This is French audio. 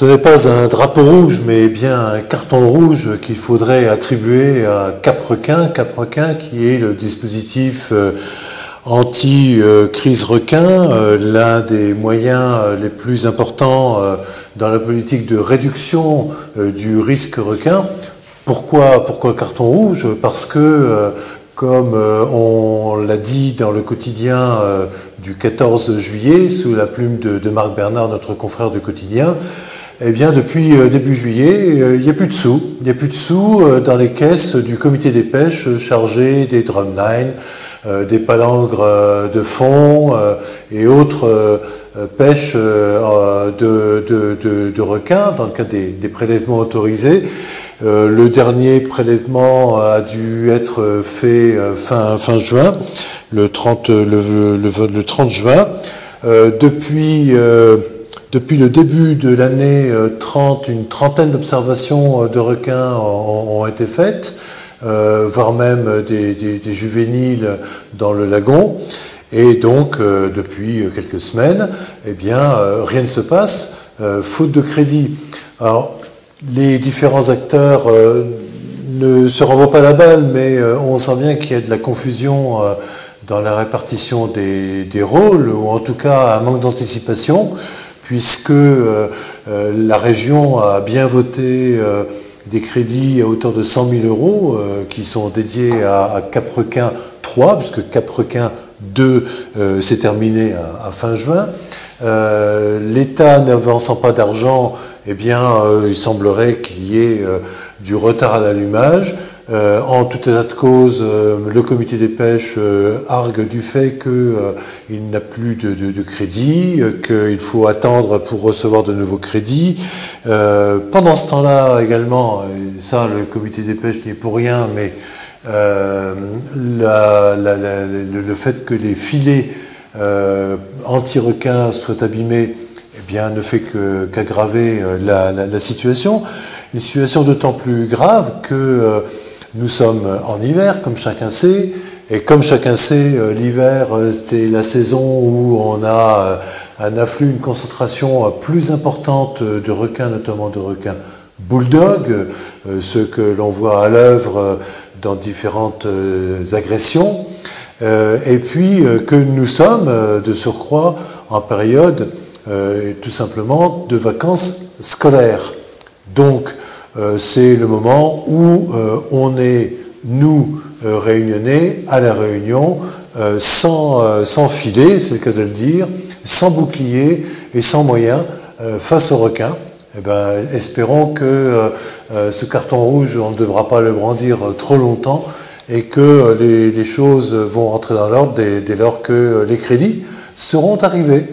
Ce n'est pas un drapeau rouge, mais bien un carton rouge qu'il faudrait attribuer à Cap-Requin. Cap-Requin qui est le dispositif anti-crise requin, l'un des moyens les plus importants dans la politique de réduction du risque requin. Pourquoi carton rouge? Parce que comme on l'a dit dans le quotidien du 14 juillet, sous la plume de Marc Bernard, notre confrère du quotidien, eh bien, depuis début juillet, il n'y a plus de sous. Il n'y a plus de sous dans les caisses du comité des pêches chargé des drumlines, des palangres de fond et autres pêches de requins dans le cadre des prélèvements autorisés. Le dernier prélèvement a dû être fait fin juin, le 30 juin. Depuis le début de l'année 30, une trentaine d'observations de requins ont été faites, voire même des juvéniles dans le lagon. Et donc, depuis quelques semaines, eh bien, rien ne se passe, faute de crédit. Alors, les différents acteurs ne se renvoient pas la balle, mais on sent bien qu'il y a de la confusion dans la répartition des rôles, ou en tout cas un manque d'anticipation, puisque la région a bien voté des crédits à hauteur de 100 000 euros qui sont dédiés à Cap-Requin 3, puisque Cap-Requin 2 s'est terminé à fin juin. L'État n'avançant pas d'argent, eh bien, il semblerait qu'il y ait du retard à l'allumage. En tout état de cause, le comité des pêches argue du fait qu'il n'a plus de crédit, qu'il faut attendre pour recevoir de nouveaux crédits. Pendant ce temps-là également, et ça le comité des pêches n'y est pour rien, mais le fait que les filets anti-requins soient abîmés, eh bien, ne fait qu'aggraver la situation. Une situation d'autant plus grave que nous sommes en hiver, comme chacun sait, et comme chacun sait, l'hiver, c'est la saison où on a un afflux, une concentration plus importante de requins, notamment de requins bulldog, ceux que l'on voit à l'œuvre dans différentes agressions, et puis que nous sommes, de surcroît, en période tout simplement de vacances scolaires. Donc, c'est le moment où on est, nous, réunionnais, à la Réunion, sans filet, c'est le cas de le dire, sans bouclier et sans moyens face aux requins. Eh bien, espérons que ce carton rouge, on ne devra pas le brandir trop longtemps et que les choses vont rentrer dans l'ordre dès lors que les crédits seront arrivés.